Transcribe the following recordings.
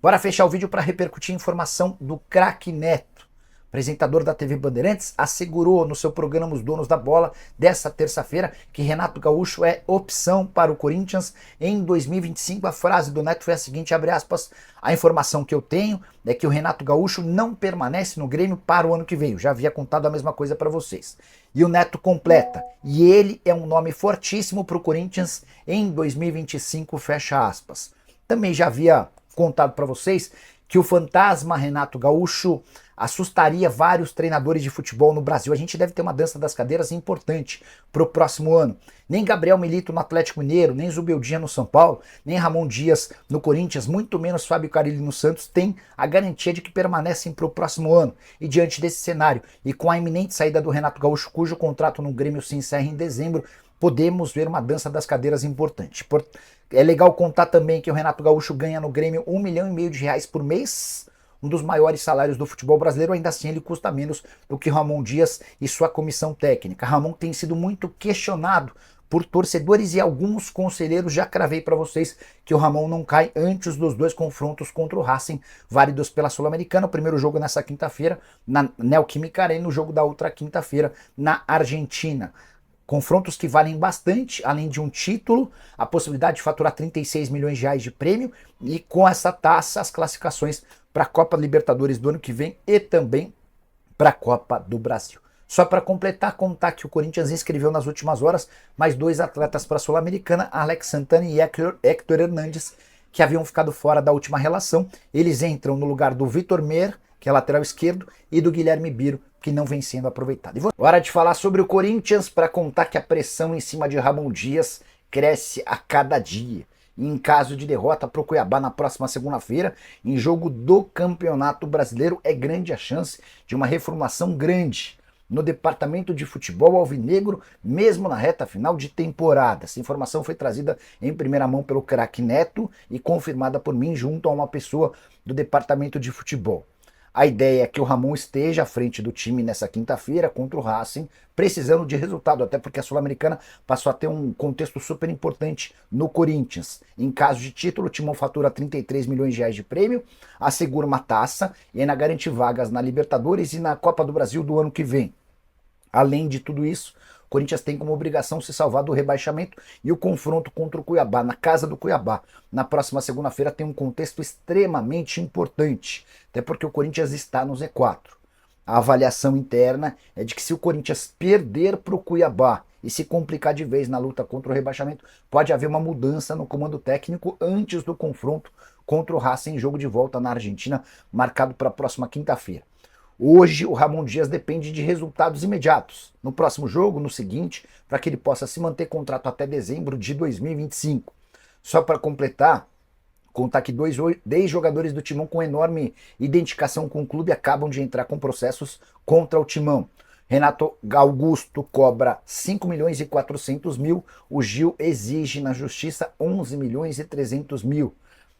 Bora fechar o vídeo para repercutir a informação do craque Neto. O apresentador da TV Bandeirantes assegurou no seu programa Os Donos da Bola dessa terça-feira que Renato Gaúcho é opção para o Corinthians em 2025. A frase do Neto foi a seguinte, abre aspas, a informação que eu tenho é que o Renato Gaúcho não permanece no Grêmio para o ano que vem. Eu já havia contado a mesma coisa para vocês. E o Neto completa, e ele é um nome fortíssimo para o Corinthians em 2025, fecha aspas. Também já havia contado para vocês que o fantasma Renato Gaúcho assustaria vários treinadores de futebol no Brasil. A gente deve ter uma dança das cadeiras importante para o próximo ano. Nem Gabriel Milito no Atlético Mineiro, nem Zubeldia no São Paulo, nem Ramon Dias no Corinthians, muito menos Fábio Carille no Santos, tem a garantia de que permanecem para o próximo ano. E diante desse cenário, e com a iminente saída do Renato Gaúcho, cujo contrato no Grêmio se encerra em dezembro, podemos ver uma dança das cadeiras importante. É legal contar também que o Renato Gaúcho ganha no Grêmio R$1,5 milhão por mês, um dos maiores salários do futebol brasileiro, ainda assim ele custa menos do que Ramon Dias e sua comissão técnica. Ramon tem sido muito questionado por torcedores e alguns conselheiros, já cravei para vocês que o Ramon não cai antes dos dois confrontos contra o Racing, válidos pela Sul-Americana, o primeiro jogo nessa quinta-feira na Neoquímica Arena, o jogo da outra quinta-feira na Argentina. Confrontos que valem bastante, além de um título, a possibilidade de faturar R$36 milhões de prêmio e com essa taça as classificações para a Copa Libertadores do ano que vem e também para a Copa do Brasil. Só para completar, contar que o Corinthians inscreveu nas últimas horas mais dois atletas para a Sul-Americana, Alex Santana e Héctor Hernandes, que haviam ficado fora da última relação. Eles entram no lugar do Vitor Mer, que é lateral esquerdo, e do Guilherme Biro, que não vem sendo aproveitado. Hora de falar sobre o Corinthians para contar que a pressão em cima de Ramon Dias cresce a cada dia. E em caso de derrota para o Cuiabá na próxima segunda-feira, em jogo do Campeonato Brasileiro, é grande a chance de uma reformulação grande no departamento de futebol alvinegro, mesmo na reta final de temporada. Essa informação foi trazida em primeira mão pelo craque Neto e confirmada por mim junto a uma pessoa do departamento de futebol. A ideia é que o Ramon esteja à frente do time nessa quinta-feira contra o Racing, precisando de resultado, até porque a Sul-Americana passou a ter um contexto super importante no Corinthians. Em caso de título, o Timão fatura R$33 milhões de prêmio, assegura uma taça e ainda garante vagas na Libertadores e na Copa do Brasil do ano que vem. Além de tudo isso, o Corinthians tem como obrigação se salvar do rebaixamento e o confronto contra o Cuiabá, na casa do Cuiabá, na próxima segunda-feira, tem um contexto extremamente importante, até porque o Corinthians está no Z4. A avaliação interna é de que se o Corinthians perder para o Cuiabá e se complicar de vez na luta contra o rebaixamento, pode haver uma mudança no comando técnico antes do confronto contra o Racing em jogo de volta na Argentina, marcado para a próxima quinta-feira. Hoje o Ramon Dias depende de resultados imediatos, no próximo jogo, no seguinte, para que ele possa se manter contrato até dezembro de 2025. Só para completar, contar que 10 jogadores do Timão com enorme identificação com o clube acabam de entrar com processos contra o Timão. Renato Augusto cobra 5 milhões e 400 mil, o Gil exige na justiça 11 milhões e 300 mil.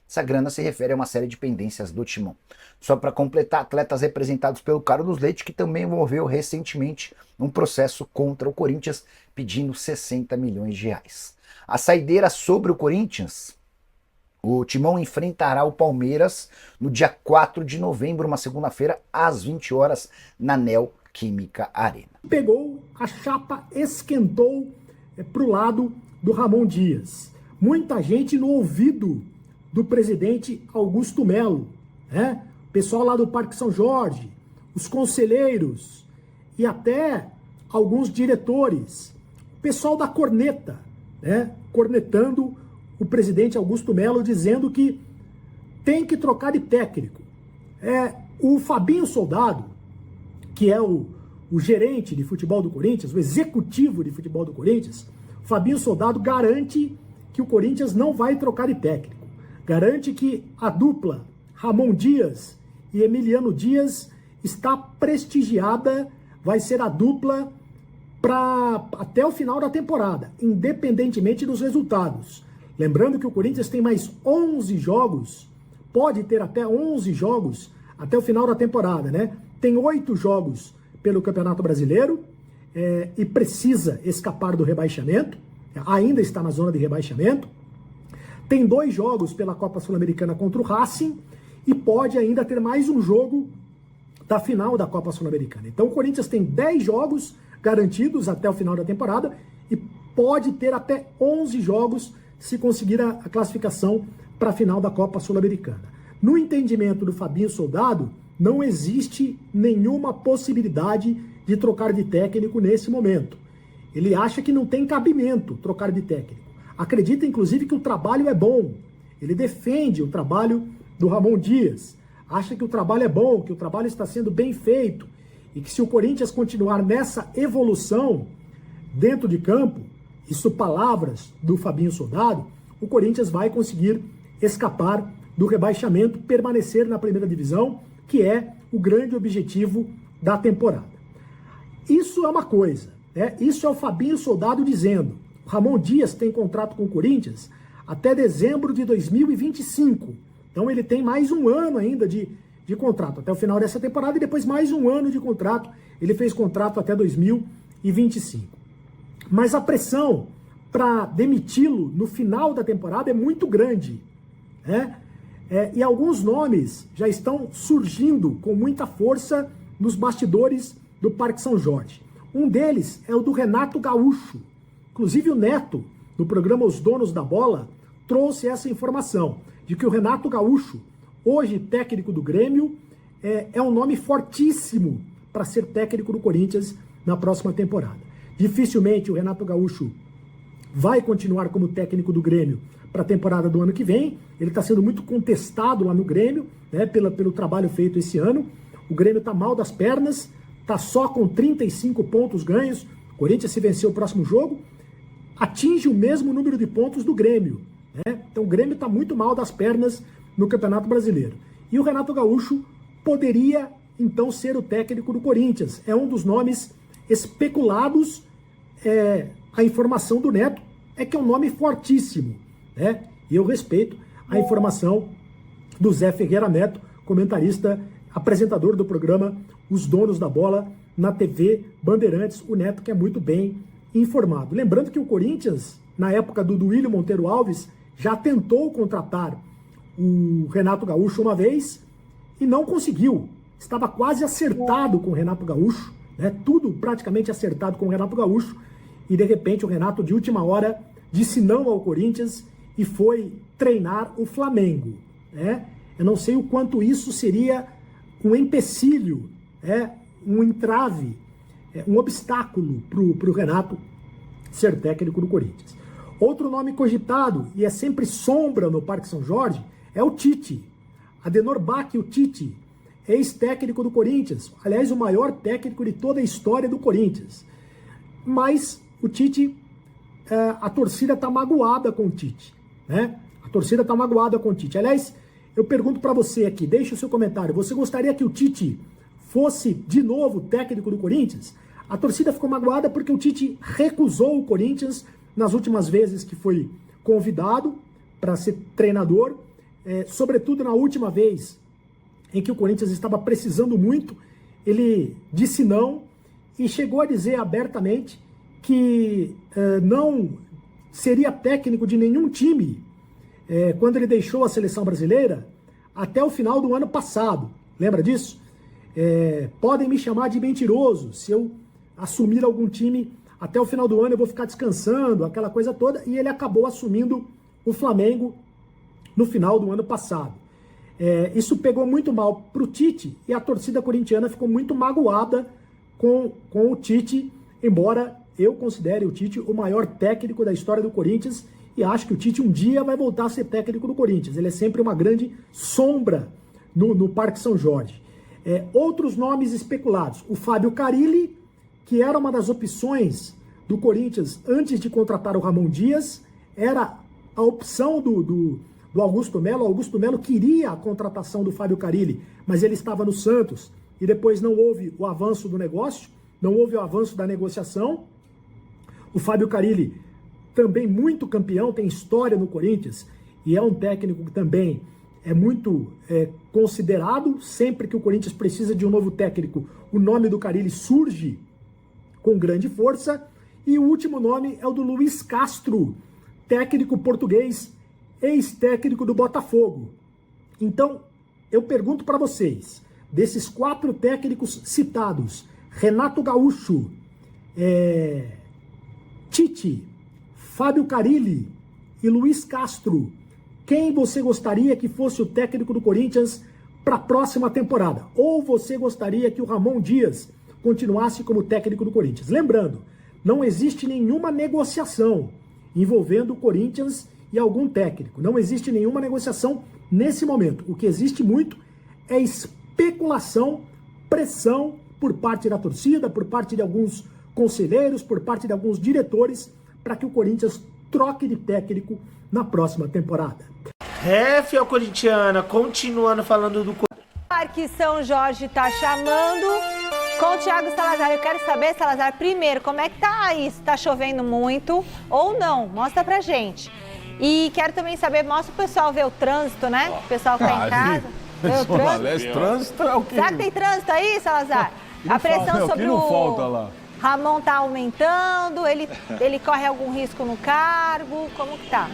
Essa grana se refere a uma série de pendências do Timão. Só para completar, atletas representados pelo Carlos Leite, que também envolveu recentemente um processo contra o Corinthians, pedindo 60 milhões de reais. A saideira sobre o Corinthians, o Timão enfrentará o Palmeiras no dia 4 de novembro, uma segunda-feira, às 20 horas, na Neoquímica Arena. Pegou, a chapa esquentou pro lado do Ramon Dias. Muita gente no ouvido do presidente Augusto Melo, né? O pessoal lá do Parque São Jorge, os conselheiros e até alguns diretores, o pessoal da corneta, né? Cornetando o presidente Augusto Melo, dizendo que tem que trocar de técnico. O Fabinho Soldado, que é o gerente de futebol do Corinthians, o executivo de futebol do Corinthians, o Fabinho Soldado garante que o Corinthians não vai trocar de técnico. Garante que a dupla Ramon Dias e Emiliano Dias está prestigiada, vai ser a dupla até o final da temporada, independentemente dos resultados. Lembrando que o Corinthians tem mais 11 jogos, pode ter até 11 jogos até o final da temporada, né? Tem 8 jogos pelo Campeonato Brasileiro e precisa escapar do rebaixamento, ainda está na zona de rebaixamento. Tem 2 jogos pela Copa Sul-Americana contra o Racing e pode ainda ter mais um jogo da final da Copa Sul-Americana. Então o Corinthians tem 10 jogos garantidos até o final da temporada e pode ter até 11 jogos se conseguir a classificação para a final da Copa Sul-Americana. No entendimento do Fabinho Soldado, não existe nenhuma possibilidade de trocar de técnico nesse momento. Ele acha que não tem cabimento trocar de técnico. Acredita, inclusive, que o trabalho é bom. Ele defende o trabalho do Ramon Dias. Acha que o trabalho é bom, que o trabalho está sendo bem feito e que se o Corinthians continuar nessa evolução dentro de campo, isso palavras do Fabinho Soldado, o Corinthians vai conseguir escapar do rebaixamento, permanecer na primeira divisão, que é o grande objetivo da temporada. Isso é uma coisa, né? Isso é o Fabinho Soldado dizendo. O Ramon Dias tem contrato com o Corinthians até dezembro de 2025. Então ele tem mais um ano ainda de contrato, até o final dessa temporada, e depois mais um ano de contrato. Ele fez contrato até 2025. Mas a pressão para demiti-lo no final da temporada é muito grande, né? E alguns nomes já estão surgindo com muita força nos bastidores do Parque São Jorge. Um deles é o do Renato Gaúcho. Inclusive o Neto, no programa Os Donos da Bola, trouxe essa informação de que o Renato Gaúcho, hoje técnico do Grêmio, é um nome fortíssimo para ser técnico do Corinthians na próxima temporada. Dificilmente o Renato Gaúcho vai continuar como técnico do Grêmio para a temporada do ano que vem. Ele está sendo muito contestado lá no Grêmio, né, pelo trabalho feito esse ano. O Grêmio está mal das pernas, está só com 35 pontos ganhos. O Corinthians, se vencer o próximo jogo, atinge o mesmo número de pontos do Grêmio, né? Então o Grêmio está muito mal das pernas no Campeonato Brasileiro. E o Renato Gaúcho poderia, então, ser o técnico do Corinthians. É um dos nomes especulados. A informação do Neto é que é um nome fortíssimo, né? E eu respeito a informação do Zé Ferreira Neto, comentarista, apresentador do programa Os Donos da Bola na TV Bandeirantes. O Neto que é muito bem informado. Lembrando que o Corinthians, na época do Duílio Monteiro Alves, já tentou contratar o Renato Gaúcho uma vez e não conseguiu. Estava quase acertado com o Renato Gaúcho, né? Tudo praticamente acertado com o Renato Gaúcho, e de repente o Renato, de última hora, disse não ao Corinthians e foi treinar o Flamengo, né? Eu não sei o quanto isso seria um empecilho, um entrave, um obstáculo para o Renato ser técnico do Corinthians. Outro nome cogitado, e é sempre sombra no Parque São Jorge, é o Tite. Adenor Bach, o Tite, ex-técnico do Corinthians, aliás, o maior técnico de toda a história do Corinthians. Mas o Tite, a torcida está magoada com o Tite, né? A torcida está magoada com o Tite. Aliás, eu pergunto para você aqui, deixa o seu comentário, você gostaria que o Tite fosse de novo técnico do Corinthians? A torcida ficou magoada porque o Tite recusou o Corinthians nas últimas vezes que foi convidado para ser treinador, sobretudo na última vez em que o Corinthians estava precisando muito, ele disse não e chegou a dizer abertamente que não seria técnico de nenhum time quando ele deixou a seleção brasileira até o final do ano passado. Lembra disso? Podem me chamar de mentiroso se eu assumir algum time até o final do ano, eu vou ficar descansando, aquela coisa toda, e ele acabou assumindo o Flamengo no final do ano passado. Isso pegou muito mal para o Tite, e a torcida corintiana ficou muito magoada com o Tite, embora eu considere o Tite o maior técnico da história do Corinthians, e acho que o Tite um dia vai voltar a ser técnico do Corinthians. Ele é sempre uma grande sombra no Parque São Jorge. Outros nomes especulados, o Fábio Carille, que era uma das opções do Corinthians antes de contratar o Ramon Dias, era a opção do Augusto Melo. O Augusto Melo queria a contratação do Fábio Carille, mas ele estava no Santos e depois não houve o avanço do negócio, não houve o avanço da negociação. O Fábio Carille, também muito campeão, tem história no Corinthians e é um técnico que também é muito considerado. Sempre que o Corinthians precisa de um novo técnico, o nome do Carille surge com grande força. E o último nome é o do Luiz Castro, técnico português, ex-técnico do Botafogo. Então, eu pergunto para vocês, desses 4 técnicos citados, Renato Gaúcho, Tite, Fábio Carille e Luiz Castro, quem você gostaria que fosse o técnico do Corinthians para a próxima temporada? Ou você gostaria que o Ramon Dias continuasse como técnico do Corinthians? Lembrando, não existe nenhuma negociação envolvendo o Corinthians e algum técnico. Não existe nenhuma negociação nesse momento. O que existe muito é especulação, pressão por parte da torcida, por parte de alguns conselheiros, por parte de alguns diretores, para que o Corinthians troque de técnico na próxima temporada. Fiel corintiana, continuando falando do... Parque São Jorge tá chamando com o Thiago Salazar. Eu quero saber, Salazar, primeiro, como é que tá isso? Tá chovendo muito ou não? Mostra pra gente. E quero também saber, mostra o pessoal ver o trânsito, né? O pessoal que tá em casa. Ver o trânsito. Trânsito é o que... Será que tem trânsito aí, Salazar? A pressão sobre o Ramon tá aumentando, ele corre algum risco no cargo, como que tá?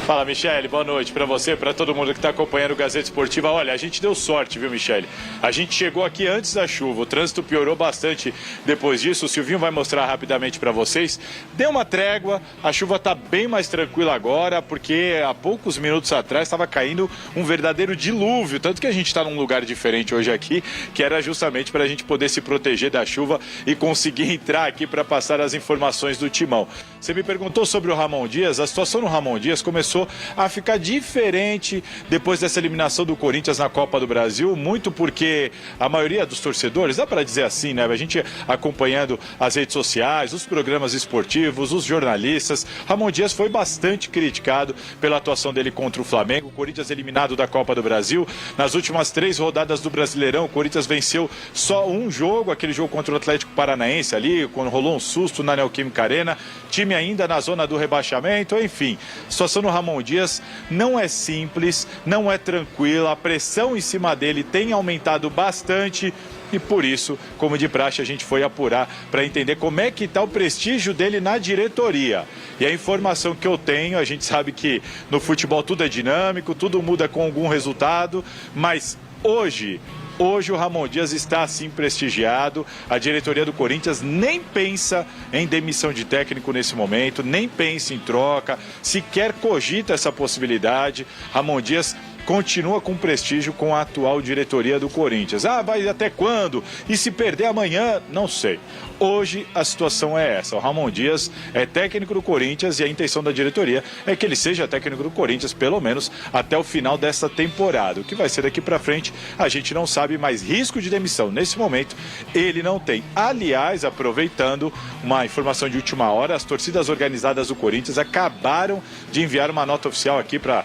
Fala, Michele, boa noite para você, para todo mundo que está acompanhando o Gazeta Esportiva. Olha, a gente deu sorte, viu, Michele? A gente chegou aqui antes da chuva, o trânsito piorou bastante depois disso. O Silvinho vai mostrar rapidamente para vocês. Deu uma trégua, a chuva está bem mais tranquila agora, porque há poucos minutos atrás estava caindo um verdadeiro dilúvio. Tanto que a gente está num lugar diferente hoje aqui, que era justamente para a gente poder se proteger da chuva e conseguir entrar aqui para passar as informações do Timão. Você me perguntou sobre o Ramon Dias. A situação no Ramon Dias começou a ficar diferente depois dessa eliminação do Corinthians na Copa do Brasil, muito porque a maioria dos torcedores, dá para dizer assim, né? A gente acompanhando as redes sociais, os programas esportivos, os jornalistas, Ramon Dias foi bastante criticado pela atuação dele contra o Flamengo. O Corinthians eliminado da Copa do Brasil. Nas últimas 3 rodadas do Brasileirão, o Corinthians venceu só um jogo, aquele jogo contra o Atlético Paranaense ali, quando rolou um susto na Neoquímica Arena, time ainda na zona do rebaixamento, enfim. A situação no Ramon Dias não é simples, não é tranquila, a pressão em cima dele tem aumentado bastante e por isso, como de praxe, a gente foi apurar para entender como é que está o prestígio dele na diretoria. E a informação que eu tenho, a gente sabe que no futebol tudo é dinâmico, tudo muda com algum resultado, mas hoje o Ramon Dias está assim prestigiado. A diretoria do Corinthians nem pensa em demissão de técnico nesse momento, nem pensa em troca, sequer cogita essa possibilidade. Ramon Dias continua com prestígio com a atual diretoria do Corinthians. Vai até quando? E se perder amanhã? Não sei. Hoje a situação é essa. O Ramon Dias é técnico do Corinthians e a intenção da diretoria é que ele seja técnico do Corinthians pelo menos até o final dessa temporada. O que vai ser daqui para frente a gente não sabe, mas risco de demissão nesse momento ele não tem. Aliás, aproveitando uma informação de última hora, as torcidas organizadas do Corinthians acabaram de enviar uma nota oficial aqui para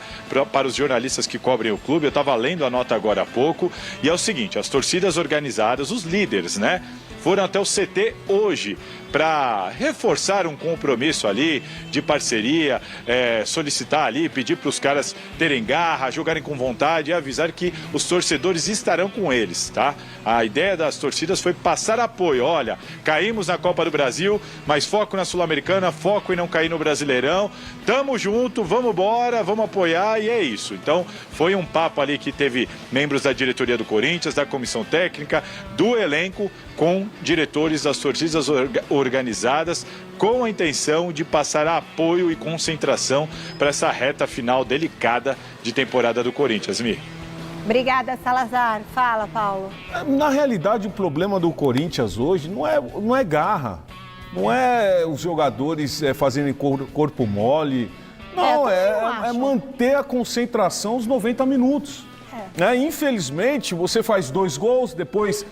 os jornalistas que cobrem o clube. Eu estava lendo a nota agora há pouco e é o seguinte: as torcidas organizadas, os líderes, né, foram até o CT hoje para reforçar um compromisso ali de parceria, solicitar ali, pedir para os caras terem garra, jogarem com vontade e avisar que os torcedores estarão com eles, tá? A ideia das torcidas foi passar apoio. Olha, caímos na Copa do Brasil, mas foco na Sul-Americana, foco em não cair no Brasileirão. Tamo junto, vamos embora, vamos apoiar e é isso. Então, foi um papo ali que teve membros da diretoria do Corinthians, da comissão técnica, do elenco, com diretores das torcidas organizadas, com a intenção de passar apoio e concentração para essa reta final delicada de temporada do Corinthians. Mi. Obrigada, Salazar. Fala, Paulo. Na realidade, o problema do Corinthians hoje não é garra, não é os jogadores fazerem corpo mole, não, é manter a concentração os 90 minutos. Infelizmente, você faz 2 gols, depois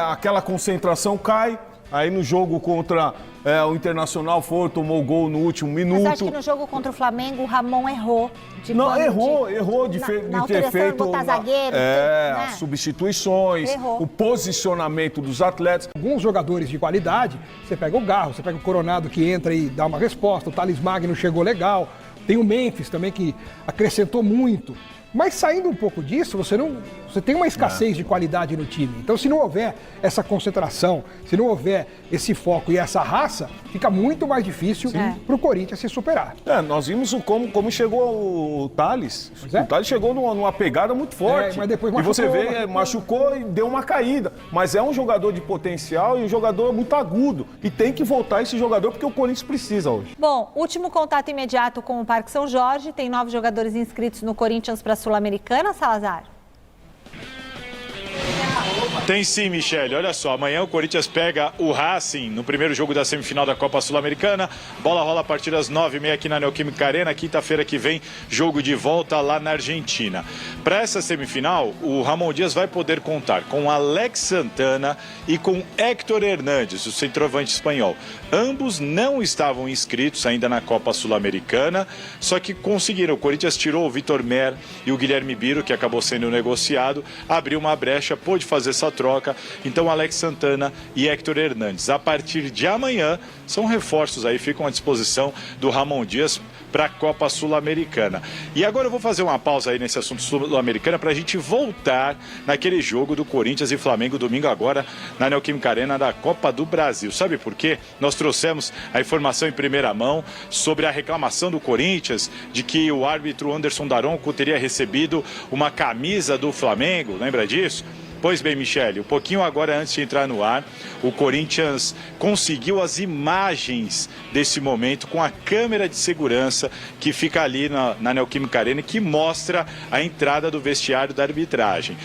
aquela concentração cai. Aí no jogo contra o Internacional tomou o gol no último minuto. Mas acho que no jogo contra o Flamengo o Ramon errou. Errou de ter feito zagueiro, as substituições, o posicionamento dos atletas. Alguns jogadores de qualidade, você pega o Garro, você pega o Coronado que entra e dá uma resposta, o Thales Magno chegou legal, tem o Memphis também que acrescentou muito. Mas saindo um pouco disso, você tem uma escassez de qualidade no time. Então, se não houver essa concentração, se não houver esse foco e essa raça, fica muito mais difícil para o Corinthians se superar. Nós vimos como chegou o Thales. O Thales chegou numa pegada muito forte. Mas depois machucou. E você vê, machucou e deu uma caída. Mas é um jogador de potencial e um jogador muito agudo. E tem que voltar esse jogador porque o Corinthians precisa hoje. Bom, último contato imediato com o Parque São Jorge. Tem 9 jogadores inscritos no Corinthians para a Sul-Americana, Salazar? Tem sim, Michele. Olha só, amanhã o Corinthians pega o Racing no primeiro jogo da semifinal da Copa Sul-Americana. Bola rola a partir das 9h30 aqui na Neoquímica Arena. Quinta-feira que vem, jogo de volta lá na Argentina. Para essa semifinal, o Ramon Dias vai poder contar com Alex Santana e com Héctor Hernández, o centroavante espanhol. Ambos não estavam inscritos ainda na Copa Sul-Americana, só que conseguiram. O Corinthians tirou o Vitor Mer e o Guilherme Biro, que acabou sendo negociado, abriu uma brecha, pôde fazer essa troca. Então Alex Santana e Héctor Hernández, a partir de amanhã, são reforços aí, ficam à disposição do Ramon Dias para a Copa Sul-Americana. E agora eu vou fazer uma pausa aí nesse assunto sul-americana para a gente voltar naquele jogo do Corinthians e Flamengo domingo agora na Neoquímica Arena da Copa do Brasil. Sabe por quê? Nós trouxemos a informação em primeira mão sobre a reclamação do Corinthians de que o árbitro Anderson Daronco teria recebido uma camisa do Flamengo, lembra disso? Pois bem, Michele, um pouquinho agora antes de entrar no ar, o Corinthians conseguiu as imagens desse momento com a câmera de segurança que fica ali na Neoquímica Arena, que mostra a entrada do vestiário da arbitragem.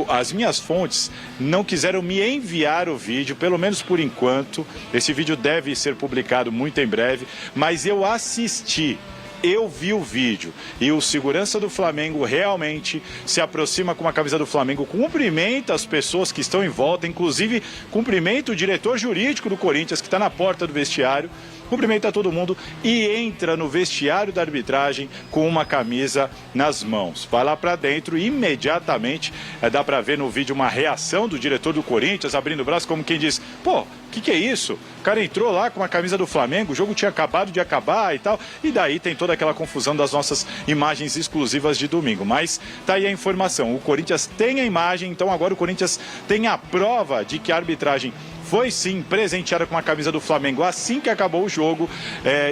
As minhas fontes não quiseram me enviar o vídeo, pelo menos por enquanto. Esse vídeo deve ser publicado muito em breve, mas eu assisti. Eu vi o vídeo e o segurança do Flamengo realmente se aproxima com a camisa do Flamengo, cumprimenta as pessoas que estão em volta, inclusive cumprimenta o diretor jurídico do Corinthians que está na porta do vestiário, cumprimenta todo mundo e entra no vestiário da arbitragem com uma camisa nas mãos. Vai lá para dentro e imediatamente dá para ver no vídeo uma reação do diretor do Corinthians abrindo o braço como quem diz, pô, o que é isso? O cara entrou lá com uma camisa do Flamengo, o jogo tinha acabado de acabar e tal, e daí tem toda aquela confusão das nossas imagens exclusivas de domingo. Mas tá aí a informação, o Corinthians tem a imagem, então agora o Corinthians tem a prova de que a arbitragem foi sim presenteada com a camisa do Flamengo assim que acabou o jogo,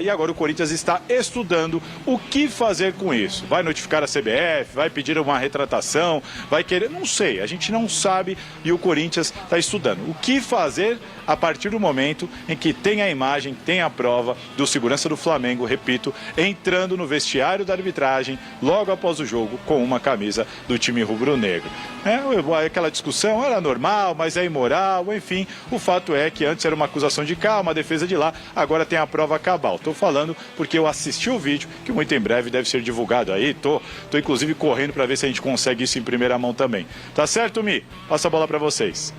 e agora o Corinthians está estudando o que fazer com isso. Vai notificar a CBF, vai pedir uma retratação, vai querer, não sei, a gente não sabe e o Corinthians está estudando o que fazer a partir do momento em que tem a imagem, tem a prova do segurança do Flamengo, repito, entrando no vestiário da arbitragem logo após o jogo com uma camisa do time rubro-negro. Aquela discussão era normal, mas é imoral, enfim, o fato é que antes era uma acusação de cá, uma defesa de lá, agora tem a prova cabal. Estou falando porque eu assisti o vídeo, que muito em breve deve ser divulgado aí, tô inclusive correndo para ver se a gente consegue isso em primeira mão também. Tá certo, Mi? Passa a bola para vocês.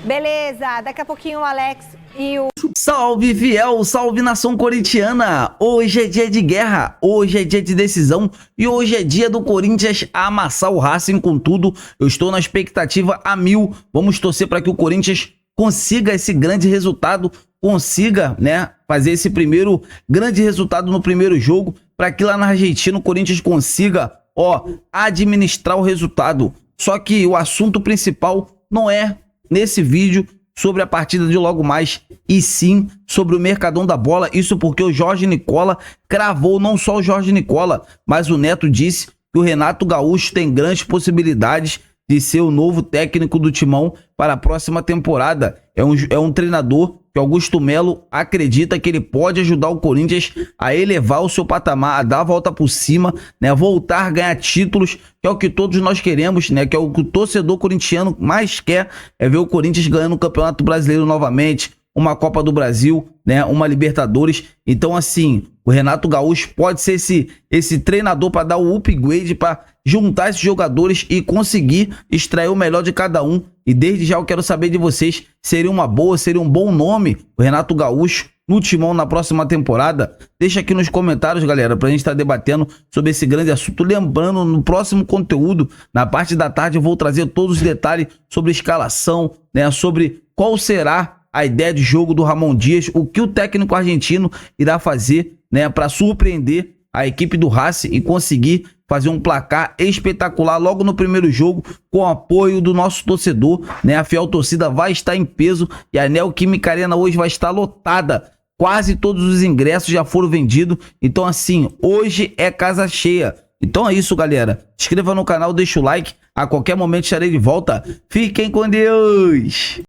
Beleza, daqui a pouquinho o Alex e o... Salve fiel, salve nação corintiana! Hoje é dia de guerra, hoje é dia de decisão e hoje é dia do Corinthians amassar o Racing com tudo. Eu estou na expectativa a 1000, vamos torcer para que o Corinthians consiga esse grande resultado, consiga, né, fazer esse primeiro grande resultado no primeiro jogo, para que lá na Argentina o Corinthians consiga, administrar o resultado. Só que o assunto principal não é nesse vídeo sobre a partida de logo mais, e sim sobre o Mercadão da Bola. Isso porque o Jorge Nicola cravou, não só o Jorge Nicola, mas o Neto disse que o Renato Gaúcho tem grandes possibilidades de ser o novo técnico do Timão para a próxima temporada. É um treinador que Augusto Melo acredita que ele pode ajudar o Corinthians a elevar o seu patamar, a dar a volta por cima, né, voltar a ganhar títulos, que é o que todos nós queremos, né, que é o que o torcedor corintiano mais quer, é ver o Corinthians ganhando o Campeonato Brasileiro novamente, uma Copa do Brasil, né, uma Libertadores. Então, assim, o Renato Gaúcho pode ser esse treinador para dar o upgrade, para juntar esses jogadores e conseguir extrair o melhor de cada um. E desde já eu quero saber de vocês, seria um bom nome o Renato Gaúcho no Timão na próxima temporada? Deixa aqui nos comentários, galera, pra gente estar debatendo sobre esse grande assunto. Lembrando, no próximo conteúdo, na parte da tarde, eu vou trazer todos os detalhes sobre a escalação, né, sobre qual será a ideia de jogo do Ramon Dias, o que o técnico argentino irá fazer, né, para surpreender a equipe do Racing e conseguir fazer um placar espetacular logo no primeiro jogo, com o apoio do nosso torcedor, né? A fiel torcida vai estar em peso e a Neoquímica Arena hoje vai estar lotada. Quase todos os ingressos já foram vendidos. Então, assim, hoje é casa cheia. Então é isso, galera. Se inscreva no canal, deixa o like. A qualquer momento estarei de volta. Fiquem com Deus!